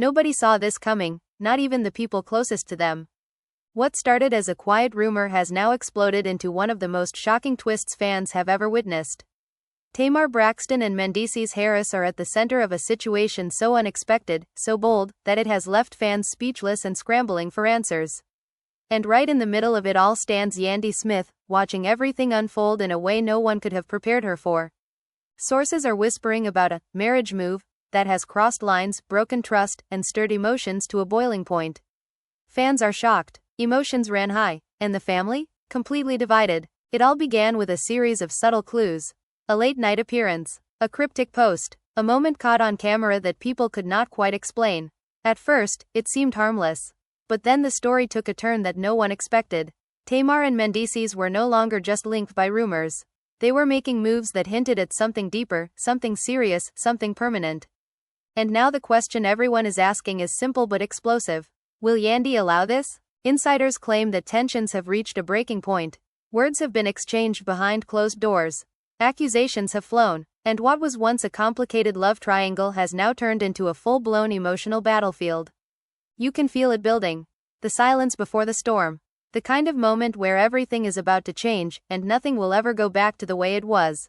Nobody saw this coming, not even the people closest to them. What started as a quiet rumor has now exploded into one of the most shocking twists fans have ever witnessed. Tamar Braxton and Mendecees Harris are at the center of a situation so unexpected, so bold, that it has left fans speechless and scrambling for answers. And right in the middle of it all stands Yandy Smith, watching everything unfold in a way no one could have prepared her for. Sources are whispering about a marriage move that has crossed lines, broken trust, and stirred emotions to a boiling point. Fans are shocked, emotions ran high, and the family? Completely divided. It all began with a series of subtle clues. A late-night appearance, a cryptic post, a moment caught on camera that people could not quite explain. At first, it seemed harmless. But then the story took a turn that no one expected. Tamar and Mendecees were no longer just linked by rumors. They were making moves that hinted at something deeper, something serious, something permanent. And now the question everyone is asking is simple but explosive. Will Yandy allow this? Insiders claim that tensions have reached a breaking point. Words have been exchanged behind closed doors. Accusations have flown, and what was once a complicated love triangle has now turned into a full-blown emotional battlefield. You can feel it building. The silence before the storm. The kind of moment where everything is about to change, and nothing will ever go back to the way it was.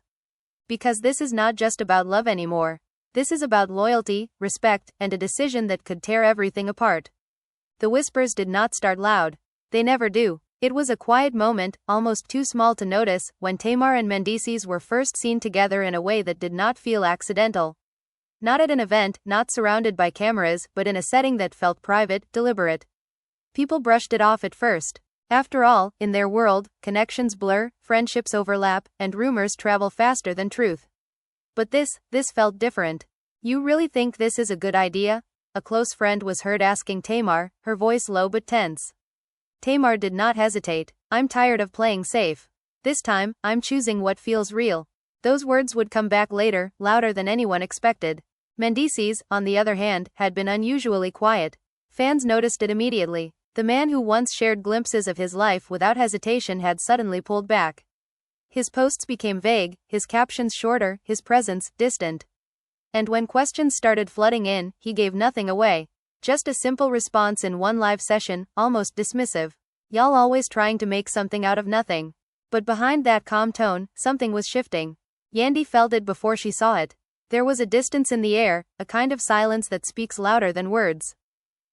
Because this is not just about love anymore. This is about loyalty, respect, and a decision that could tear everything apart. The whispers did not start loud. They never do. It was a quiet moment, almost too small to notice, when Tamar and Mendecees were first seen together in a way that did not feel accidental. Not at an event, not surrounded by cameras, but in a setting that felt private, deliberate. People brushed it off at first. After all, in their world, connections blur, friendships overlap, and rumors travel faster than truth. But this felt different. You really think this is a good idea? A close friend was heard asking Tamar, her voice low but tense. Tamar did not hesitate. I'm tired of playing safe. This time, I'm choosing what feels real. Those words would come back later, louder than anyone expected. Mendecees, on the other hand, had been unusually quiet. Fans noticed it immediately. The man who once shared glimpses of his life without hesitation had suddenly pulled back. His posts became vague, his captions shorter, his presence distant. And when questions started flooding in, he gave nothing away. Just a simple response in one live session, almost dismissive. Y'all always trying to make something out of nothing. But behind that calm tone, something was shifting. Yandy felt it before she saw it. There was a distance in the air, a kind of silence that speaks louder than words.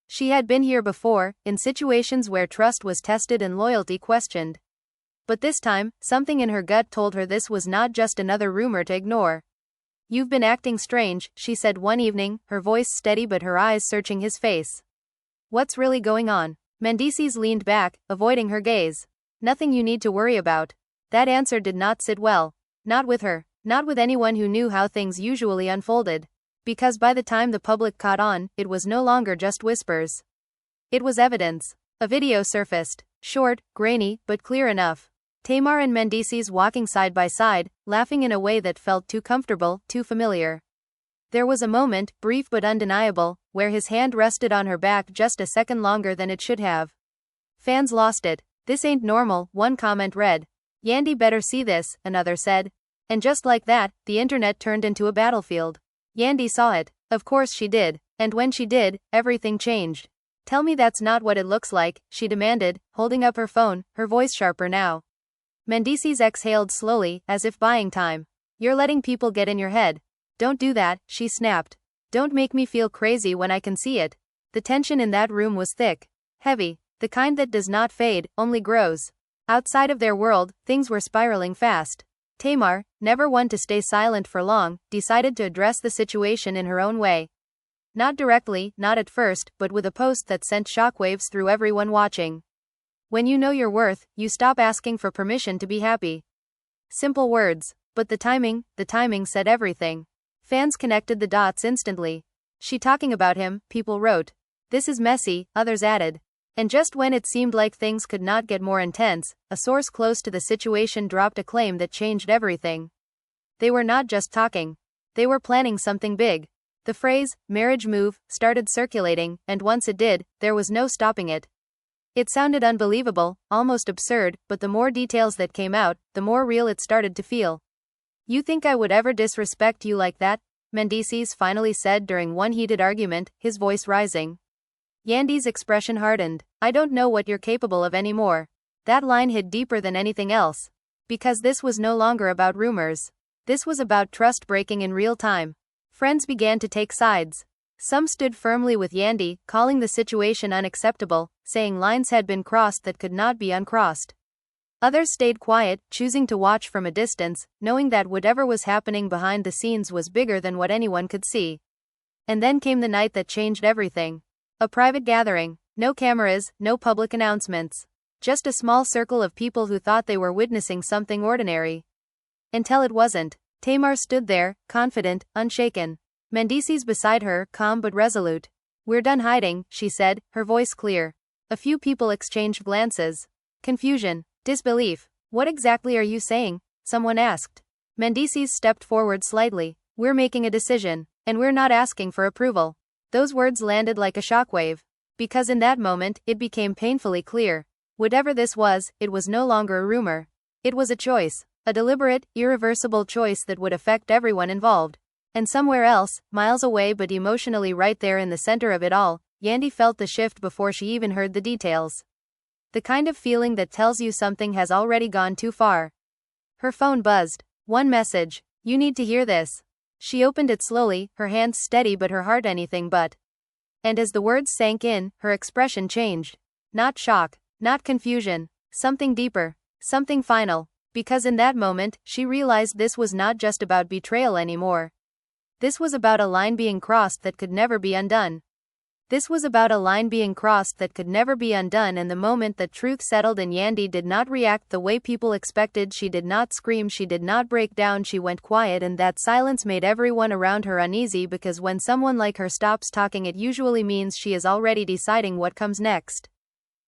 She had been here before, in situations where trust was tested and loyalty questioned. But this time, something in her gut told her this was not just another rumor to ignore. You've been acting strange, she said one evening, her voice steady but her eyes searching his face. What's really going on? Mendecees leaned back, avoiding her gaze. Nothing you need to worry about. That answer did not sit well. Not with her. Not with anyone who knew how things usually unfolded. Because by the time the public caught on, it was no longer just whispers. It was evidence. A video surfaced. Short, grainy, but clear enough. Tamar and Mendecees walking side by side, laughing in a way that felt too comfortable, too familiar. There was a moment, brief but undeniable, where his hand rested on her back just a second longer than it should have. Fans lost it. This ain't normal, one comment read. Yandy better see this, another said. And just like that, the internet turned into a battlefield. Yandy saw it. Of course she did. And when she did, everything changed. Tell me that's not what it looks like, she demanded, holding up her phone, her voice sharper now. Mendecees exhaled slowly, as if buying time. You're letting people get in your head. Don't do that, she snapped. Don't make me feel crazy when I can see it. The tension in that room was thick. Heavy. The kind that does not fade, only grows. Outside of their world, things were spiraling fast. Tamar, never one to stay silent for long, decided to address the situation in her own way. Not directly, not at first, but with a post that sent shockwaves through everyone watching. When you know your worth, you stop asking for permission to be happy. Simple words, but the timing said everything. Fans connected the dots instantly. She talking about him, people wrote. This is messy, others added. And just when it seemed like things could not get more intense, a source close to the situation dropped a claim that changed everything. They were not just talking. They were planning something big. The phrase, marriage move, started circulating, and once it did, there was no stopping it. It sounded unbelievable, almost absurd, but the more details that came out, the more real it started to feel. You think I would ever disrespect you like that? Mendecees finally said during one heated argument, his voice rising. Yandy's expression hardened. I don't know what you're capable of anymore. That line hit deeper than anything else. Because this was no longer about rumors. This was about trust breaking in real time. Friends began to take sides. Some stood firmly with Yandy, calling the situation unacceptable, saying lines had been crossed that could not be uncrossed. Others stayed quiet, choosing to watch from a distance, knowing that whatever was happening behind the scenes was bigger than what anyone could see. And then came the night that changed everything. A private gathering. No cameras, no public announcements. Just a small circle of people who thought they were witnessing something ordinary. Until it wasn't. Tamar stood there, confident, unshaken. Mendecees beside her, calm but resolute. We're done hiding, she said, her voice clear. A few people exchanged glances. Confusion. Disbelief. What exactly are you saying? Someone asked. Mendecees stepped forward slightly. We're making a decision, and we're not asking for approval. Those words landed like a shockwave. Because in that moment, it became painfully clear. Whatever this was, it was no longer a rumor. It was a choice. A deliberate, irreversible choice that would affect everyone involved. And somewhere else, miles away but emotionally right there in the center of it all, Yandy felt the shift before she even heard the details. The kind of feeling that tells you something has already gone too far. Her phone buzzed. One message. You need to hear this. She opened it slowly, her hands steady but her heart anything but. And as the words sank in, her expression changed. Not shock, not confusion. Something deeper. Something final. Because in that moment, she realized this was not just about betrayal anymore. This was about a line being crossed that could never be undone. This was about a line being crossed that could never be undone, and the moment that truth settled in, Yandy did not react the way people expected. She did not scream, she did not break down, she went quiet, and that silence made everyone around her uneasy, because when someone like her stops talking, it usually means she is already deciding what comes next.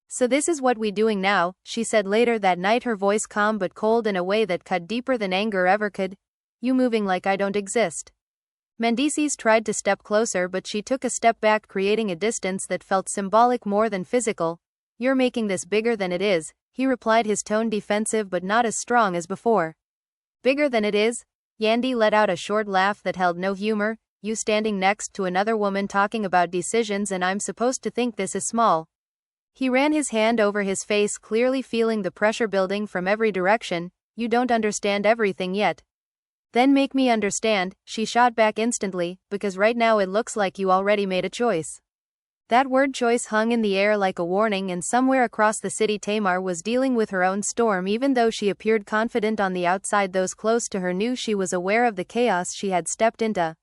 So this is what we doing now, she said later that night, her voice calm but cold in a way that cut deeper than anger ever could. You moving like I don't exist. Mendecees tried to step closer, but she took a step back, creating a distance that felt symbolic more than physical. You're making this bigger than it is, he replied, his tone defensive but not as strong as before. Bigger than it is? Yandy let out a short laugh that held no humor. You standing next to another woman talking about decisions, and I'm supposed to think this is small. He ran his hand over his face, clearly feeling the pressure building from every direction. You don't understand everything yet. Then make me understand, she shot back instantly, because right now it looks like you already made a choice. That word choice hung in the air like a warning, and somewhere across the city Tamar was dealing with her own storm. Even though she appeared confident on the outside, those close to her knew she was aware of the chaos she had stepped into.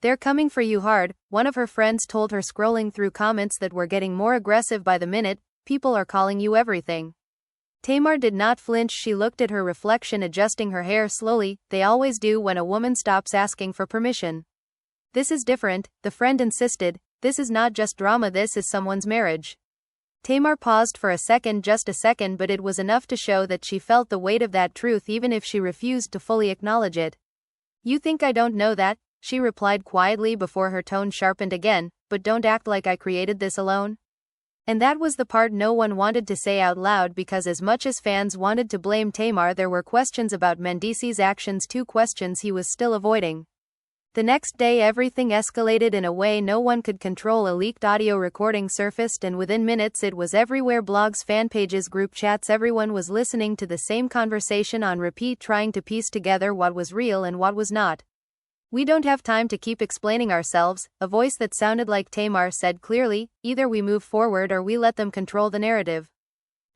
They're coming for you hard, one of her friends told her, scrolling through comments that were getting more aggressive by the minute. People are calling you everything. Tamar did not flinch, she looked at her reflection, adjusting her hair slowly. They always do when a woman stops asking for permission. This is different, the friend insisted. This is not just drama, this is someone's marriage. Tamar paused for a second, just a second, but it was enough to show that she felt the weight of that truth even if she refused to fully acknowledge it. You think I don't know that? She replied quietly before her tone sharpened again, but don't act like I created this alone. And that was the part no one wanted to say out loud, because as much as fans wanted to blame Tamar, there were questions about Mendecees' actions, 2 questions he was still avoiding. The next day everything escalated in a way no one could control. A leaked audio recording surfaced, and within minutes it was everywhere: blogs, fan pages, group chats. Everyone was listening to the same conversation on repeat, trying to piece together what was real and what was not. We don't have time to keep explaining ourselves, a voice that sounded like Tamar said clearly. Either we move forward or we let them control the narrative.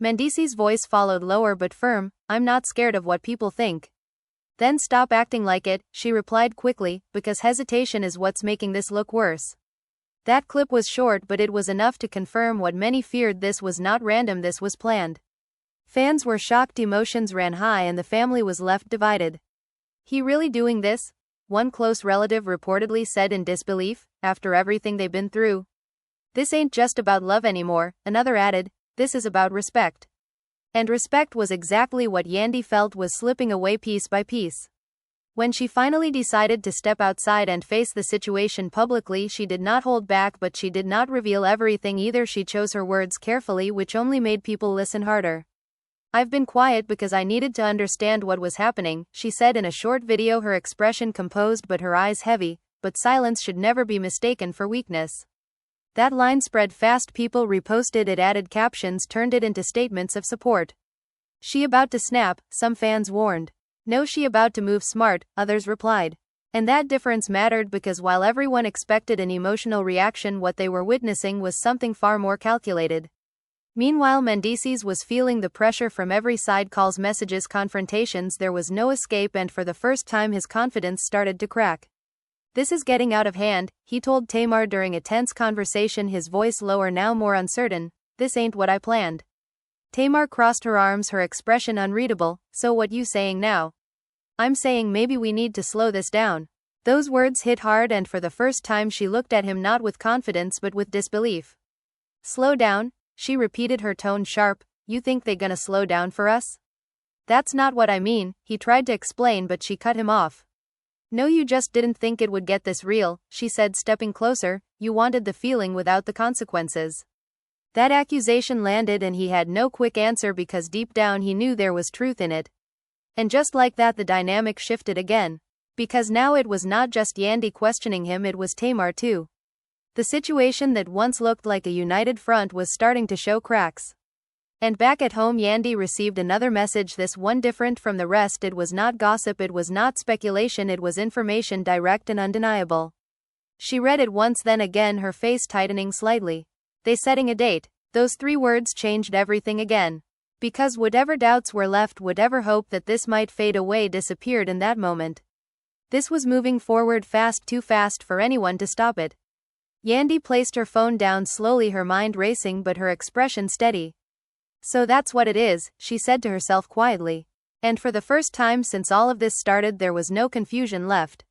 Mendecees' voice followed, lower but firm. I'm not scared of what people think. Then stop acting like it, she replied quickly, because hesitation is what's making this look worse. That clip was short, but it was enough to confirm what many feared. This was not random, this was planned. Fans were shocked, emotions ran high, and the family was left divided. He really doing this? One close relative reportedly said in disbelief, after everything they've been through. This ain't just about love anymore, another added, this is about respect. And respect was exactly what Yandy felt was slipping away piece by piece. When she finally decided to step outside and face the situation publicly, she did not hold back, but she did not reveal everything either. She chose her words carefully, which only made people listen harder. I've been quiet because I needed to understand what was happening, she said in a short video, her expression composed but her eyes heavy. but silence should never be mistaken for weakness. That line spread fast, people reposted it, added captions, turned it into statements of support. She about to snap, some fans warned. No, she about to move smart, others replied. And that difference mattered because while everyone expected an emotional reaction, what they were witnessing was something far more calculated. Meanwhile, Mendecees was feeling the pressure from every side, calls, messages, confrontations. There was no escape, and for the first time his confidence started to crack. This is getting out of hand, he told TAMAR during a tense conversation, his voice lower, now more uncertain. This ain't what I planned. TAMAR crossed her arms, her expression unreadable. So what you saying now? I'm saying maybe we need to slow this down. Those words hit hard, and for the first time she looked at him not with confidence but with disbelief. Slow down? She repeated, her tone sharp. You think they gonna slow down for us? That's not what I mean, he tried to explain, but she cut him off. No, you just didn't think it would get this real, she said, stepping closer. You wanted the feeling without the consequences. That accusation landed, and he had no quick answer because deep down he knew there was truth in it. And just like that, the dynamic shifted again. Because now it was not just Yandy questioning him, it was TAMAR too. The situation that once looked like a united front was starting to show cracks. And back at home, Yandy received another message, this one different from the rest. It was not gossip, it was not speculation, it was information, direct and undeniable. She read it once, then again, her face tightening slightly. They setting a date. Those 3 words changed everything again. Because whatever doubts were left, whatever hope that this might fade away, disappeared in that moment. This was moving forward fast, too fast for anyone to stop it. Yandy placed her phone down slowly, her mind racing but her expression steady. So that's what it is, she said to herself quietly. And for the first time since all of this started, there was no confusion left.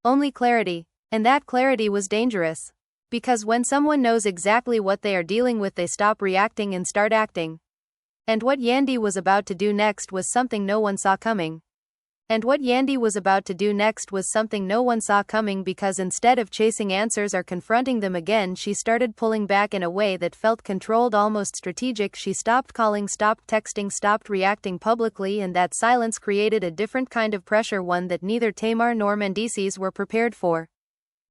Only clarity. And that clarity was dangerous. Because when someone knows exactly what they are dealing with, they stop reacting and start acting. And what Yandy was about to do next was something no one saw coming. Because instead of chasing answers or confronting them again, she started pulling back in a way that felt controlled, almost strategic. She stopped calling, stopped texting, stopped reacting publicly, and that silence created a different kind of pressure, one that neither TAMAR nor Mendecees were prepared for.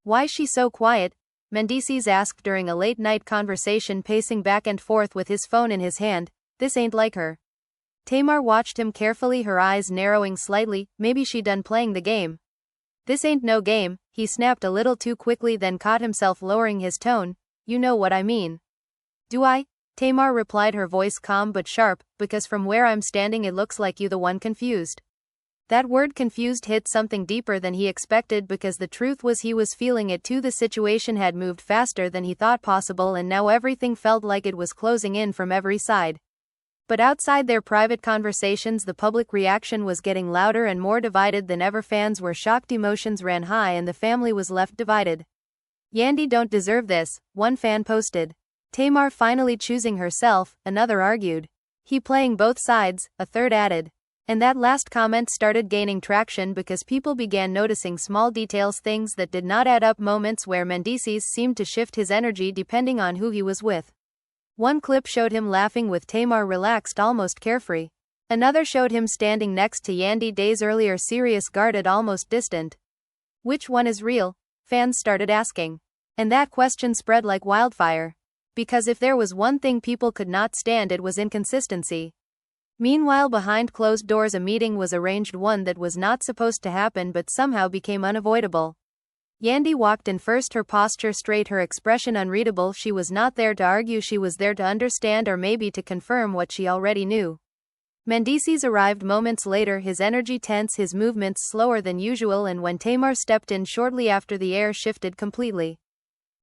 Why's she so quiet? Mendecees asked during a late-night conversation, pacing back and forth with his phone in his hand. This ain't like her. TAMAR watched him carefully, her eyes narrowing slightly. Maybe she done playing the game. This ain't no game, he snapped a little too quickly, then caught himself lowering his tone. You know what I mean. Do I? TAMAR replied, her voice calm but sharp. Because from where I'm standing it looks like you the one confused. That word confused hit something deeper than he expected, because the truth was he was feeling it too. The situation had moved faster than he thought possible, and now everything felt like it was closing in from every side. But outside their private conversations, the public reaction was getting louder and more divided than ever. Fans were shocked, emotions ran high, and the family was left divided. Yandy don't deserve this, one fan posted. TAMAR finally choosing herself, another argued. He playing both sides, a third added. And that last comment started gaining traction because people began noticing small details, things that did not add up, moments where Mendecees seemed to shift his energy depending on who he was with. One clip showed him laughing with TAMAR, relaxed, almost carefree. Another showed him standing next to Yandy days earlier, serious, guarded, almost distant. Which one is real? Fans started asking. And that question spread like wildfire. Because if there was one thing people could not stand, it was inconsistency. Meanwhile, behind closed doors, a meeting was arranged, one that was not supposed to happen but somehow became unavoidable. Yandy walked in first, her posture straight, her expression unreadable. She was not there to argue, she was there to understand, or maybe to confirm what she already knew. Mendecees arrived moments later, his energy tense, his movements slower than usual, and when TAMAR stepped in shortly after, the air shifted completely.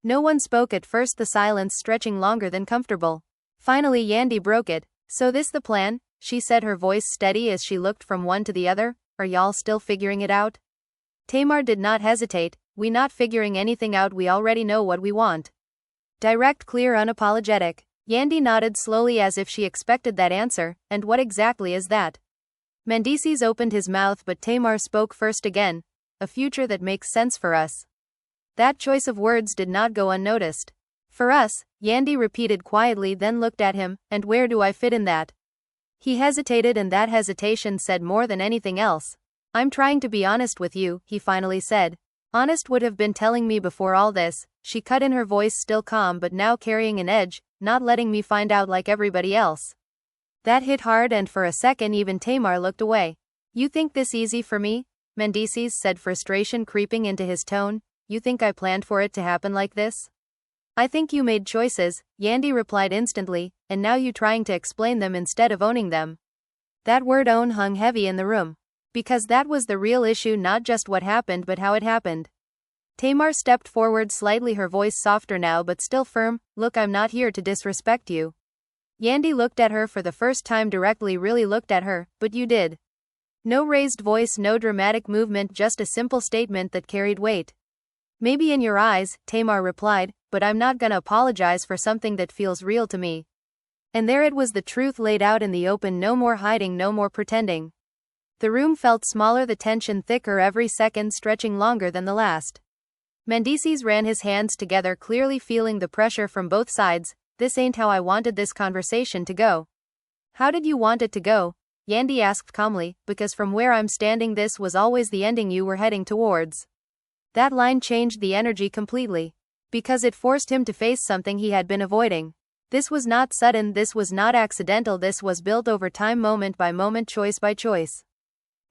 No one spoke at first, the silence stretching longer than comfortable. Finally Yandy broke it. So this the plan? She said, her voice steady as she looked from one to the other. Are y'all still figuring it out? TAMAR did not hesitate. We not figuring anything out, we already know what we want. Direct, clear, unapologetic. Yandy nodded slowly as if she expected that answer. And what exactly is that? Mendecees opened his mouth, but TAMAR spoke first again. A future that makes sense for us. That choice of words did not go unnoticed. For us, Yandy repeated quietly, then looked at him. And where do I fit in that? He hesitated, and that hesitation said more than anything else. I'm trying to be honest with you, he finally said. Honest would have been telling me before all this, she cut in, her voice still calm but now carrying an edge, not letting me find out like everybody else. That hit hard, and for a second even Tamar looked away. You think this easy for me? Mendecees said, frustration creeping into his tone. You think I planned for it to happen like this? I think you made choices, Yandy replied instantly, and now you trying to explain them instead of owning them. That word own hung heavy in the room. Because that was the real issue, not just what happened but how it happened. Tamar stepped forward slightly, her voice softer now but still firm. Look, I'm not here to disrespect you. Yandy looked at her for the first time directly, really looked at her, but you did. No raised voice, no dramatic movement, just a simple statement that carried weight. Maybe in your eyes, Tamar replied, but I'm not gonna apologize for something that feels real to me. And there it was, the truth laid out in the open, no more hiding, no more pretending. The room felt smaller, the tension thicker, every second stretching longer than the last. Mendecees ran his hands together, clearly feeling the pressure from both sides. This ain't how I wanted this conversation to go. How did you want it to go? Yandy asked calmly, because from where I'm standing this was always the ending you were heading towards. That line changed the energy completely. Because it forced him to face something he had been avoiding. This was not sudden, this was not accidental, this was built over time, moment by moment, choice by choice.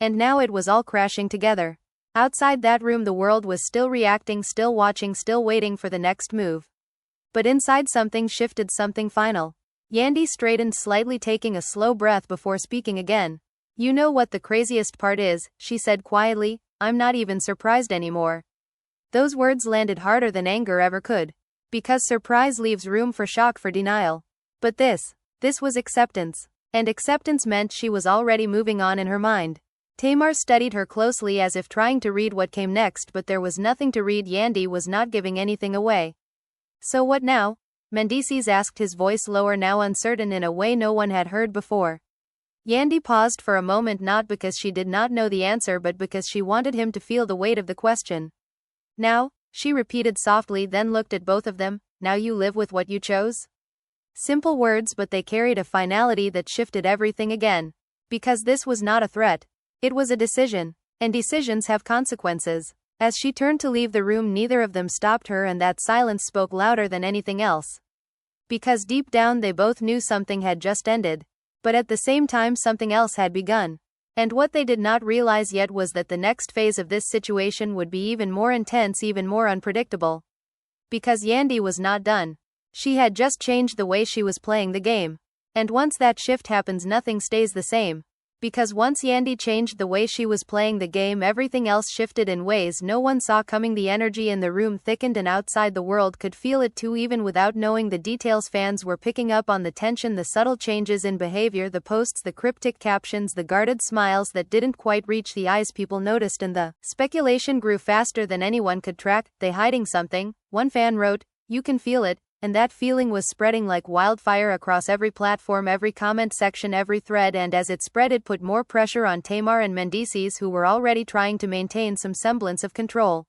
And now it was all crashing together. Outside that room the world was still reacting, still watching, still waiting for the next move. But inside something shifted, something final. Yandy straightened slightly, taking a slow breath before speaking again. You know what the craziest part is, she said quietly, I'm not even surprised anymore. Those words landed harder than anger ever could. Because surprise leaves room for shock, for denial. But this was acceptance. And acceptance meant she was already moving on in her mind. Tamar studied her closely as if trying to read what came next, but there was nothing to read. Yandy was not giving anything away. So what now? Mendecees asked, his voice lower, now uncertain in a way no one had heard before. Yandy paused for a moment, not because she did not know the answer but because she wanted him to feel the weight of the question. Now, she repeated softly, then looked at both of them. Now you live with what you chose? Simple words, but they carried a finality that shifted everything again. Because this was not a threat. It was a decision. And decisions have consequences. As she turned to leave the room, neither of them stopped her, and that silence spoke louder than anything else. Because deep down they both knew something had just ended. But at the same time something else had begun. And what they did not realize yet was that the next phase of this situation would be even more intense, even more unpredictable. Because Yandy was not done. She had just changed the way she was playing the game. And once that shift happens, nothing stays the same. Because once Yandy changed the way she was playing the game, everything else shifted in ways no one saw coming. The energy in the room thickened, and outside the world could feel it too, even without knowing the details. Fans were picking up on the tension, the subtle changes in behavior, the posts, the cryptic captions, the guarded smiles that didn't quite reach the eyes people noticed, and the speculation grew faster than anyone could track. They hiding something, one fan wrote. You can feel it. And that feeling was spreading like wildfire across every platform, every comment section, every thread, and as it spread it put more pressure on Tamar and Mendecees, who were already trying to maintain some semblance of control.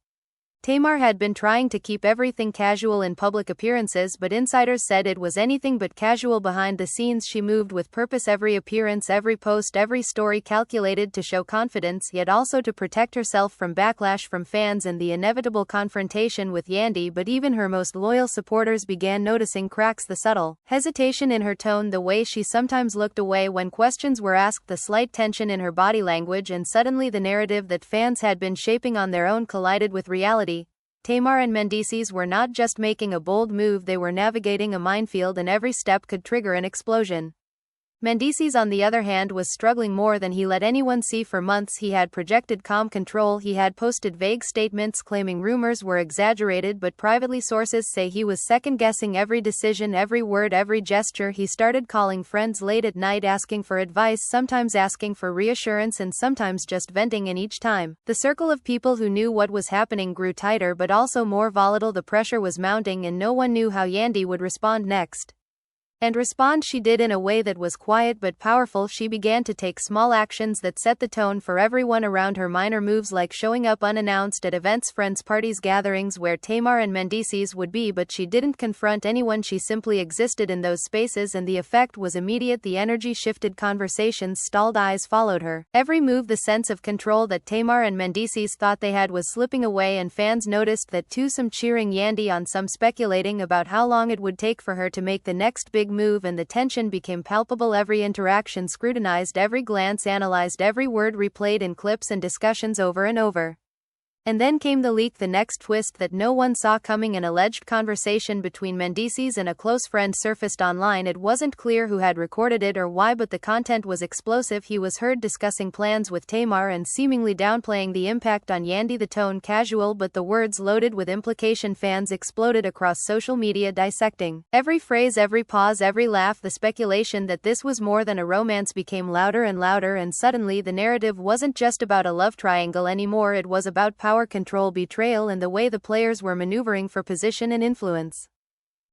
Tamar had been trying to keep everything casual in public appearances, but insiders said it was anything but casual behind the scenes. She moved with purpose, every appearance, every post, every story calculated to show confidence, yet also to protect herself from backlash from fans and the inevitable confrontation with Yandy. But even her most loyal supporters began noticing cracks, the subtle hesitation in her tone, the way she sometimes looked away when questions were asked, the slight tension in her body language, and suddenly the narrative that fans had been shaping on their own collided with reality. Tamar and Mendecees were not just making a bold move, they were navigating a minefield, and every step could trigger an explosion. Mendecees, on the other hand, was struggling more than he let anyone see. For months he had projected calm control, he had posted vague statements claiming rumors were exaggerated, but privately sources say he was second-guessing every decision, every word, every gesture. He started calling friends late at night asking for advice, sometimes asking for reassurance, and sometimes just venting, and each time, the circle of people who knew what was happening grew tighter but also more volatile. The pressure was mounting and no one knew how Yandy would respond next. And respond she did in a way that was quiet but powerful. She began to take small actions that set the tone for everyone around her. Minor moves like showing up unannounced at events, friends, parties, gatherings where TAMAR and Mendecees would be, but she didn't confront anyone. She simply existed in those spaces, and the effect was immediate. The energy shifted, conversations stalled, eyes followed her every move. The sense of control that TAMAR and Mendecees thought they had was slipping away, and fans noticed that too. Some cheering Yandy on, some speculating about how long it would take for her to make the next big move, and the tension became palpable. Every interaction scrutinized, every glance analyzed, every word replayed in clips and discussions over and over. And then came the leak, the next twist that no one saw coming. An alleged conversation between Mendecees and a close friend surfaced online. It wasn't clear who had recorded it or why, but the content was explosive. He was heard discussing plans with TAMAR and seemingly downplaying the impact on Yandy. The tone casual, but the words loaded with implication. Fans exploded across social media, dissecting every phrase, every pause, every laugh. The speculation that this was more than a romance became louder and louder, and suddenly the narrative wasn't just about a love triangle anymore. It was about power, control, betrayal, and the way the players were maneuvering for position and influence.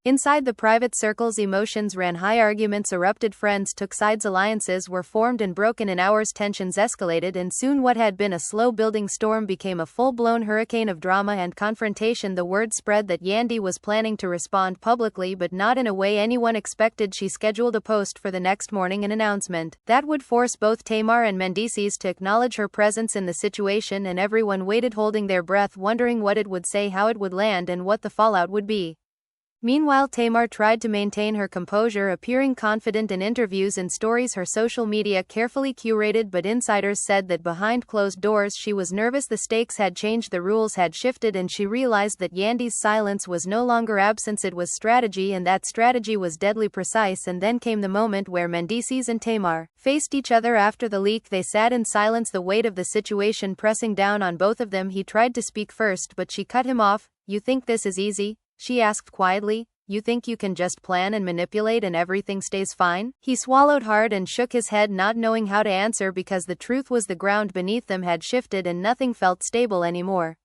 Inside the private circles, emotions ran high, arguments erupted, friends took sides, alliances were formed and broken in hours, tensions escalated, and soon what had been a slow-building storm became a full-blown hurricane of drama and confrontation. The word spread that Yandy was planning to respond publicly, but not in a way anyone expected. She scheduled a post for the next morning, an announcement that would force both TAMAR and Mendecees to acknowledge her presence in the situation, and everyone waited, holding their breath, wondering what it would say, how it would land, and what the fallout would be. Meanwhile, TAMAR tried to maintain her composure, appearing confident in interviews and stories, her social media carefully curated, but insiders said that behind closed doors she was nervous. The stakes had changed, the rules had shifted, and she realized that Yandy's silence was no longer absence, it was strategy, and that strategy was deadly precise. And then came the moment where Mendecees and TAMAR faced each other. After the leak, they sat in silence, the weight of the situation pressing down on both of them. He tried to speak first, but she cut him off. "You think this is easy?" she asked quietly. "You think you can just plan and manipulate and everything stays fine?" He swallowed hard and shook his head, not knowing how to answer, because the truth was the ground beneath them had shifted and nothing felt stable anymore.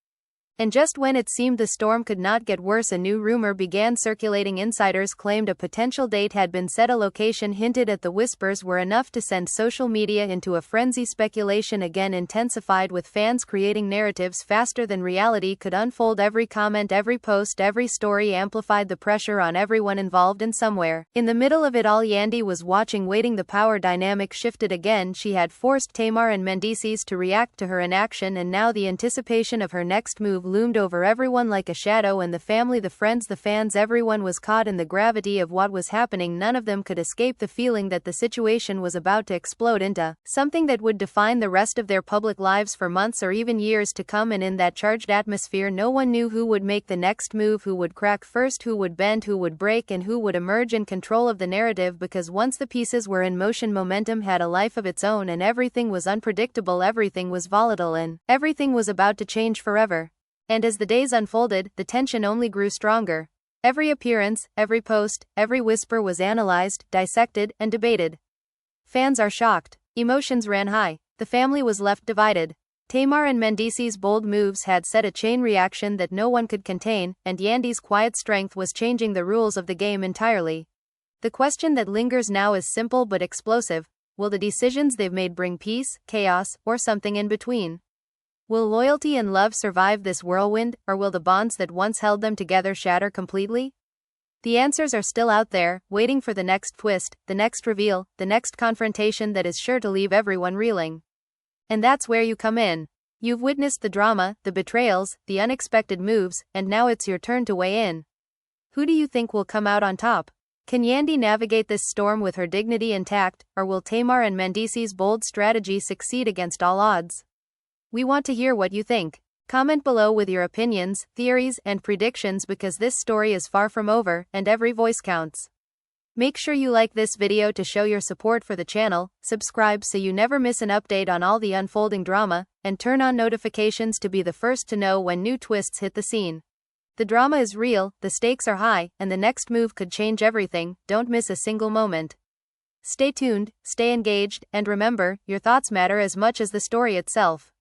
And just when it seemed the storm could not get worse, a new rumor began circulating. Insiders claimed a potential date had been set, a location hinted at. The whispers were enough to send social media into a frenzy. Speculation again intensified, with fans creating narratives faster than reality could unfold. Every comment, every post, every story amplified the pressure on everyone involved, and somewhere in the middle of it all, Yandy was watching, waiting. The power dynamic shifted again. She had forced TAMAR and Mendecees to react to her inaction, and now the anticipation of her next move loomed over everyone like a shadow, and the family, the friends, the fans, everyone was caught in the gravity of what was happening. None of them could escape the feeling that the situation was about to explode into something that would define the rest of their public lives for months or even years to come. And in that charged atmosphere, no one knew who would make the next move, who would crack first, who would bend, who would break, and who would emerge in control of the narrative, because once the pieces were in motion, momentum had a life of its own, and everything was unpredictable, everything was volatile, and everything was about to change forever. And as the days unfolded, the tension only grew stronger. Every appearance, every post, every whisper was analyzed, dissected, and debated. Fans are shocked. Emotions ran high. The family was left divided. TAMAR and Mendecees' bold moves had set a chain reaction that no one could contain, and Yandy's quiet strength was changing the rules of the game entirely. The question that lingers now is simple but explosive. Will the decisions they've made bring peace, chaos, or something in between? Will loyalty and love survive this whirlwind, or will the bonds that once held them together shatter completely? The answers are still out there, waiting for the next twist, the next reveal, the next confrontation that is sure to leave everyone reeling. And that's where you come in. You've witnessed the drama, the betrayals, the unexpected moves, and now it's your turn to weigh in. Who do you think will come out on top? Can Yandy navigate this storm with her dignity intact, or will TAMAR and Mendecees' bold strategy succeed against all odds? We want to hear what you think. Comment below with your opinions, theories, and predictions, because this story is far from over, and every voice counts. Make sure you like this video to show your support for the channel, subscribe so you never miss an update on all the unfolding drama, and turn on notifications to be the first to know when new twists hit the scene. The drama is real, the stakes are high, and the next move could change everything. Don't miss a single moment. Stay tuned, stay engaged, and remember, your thoughts matter as much as the story itself.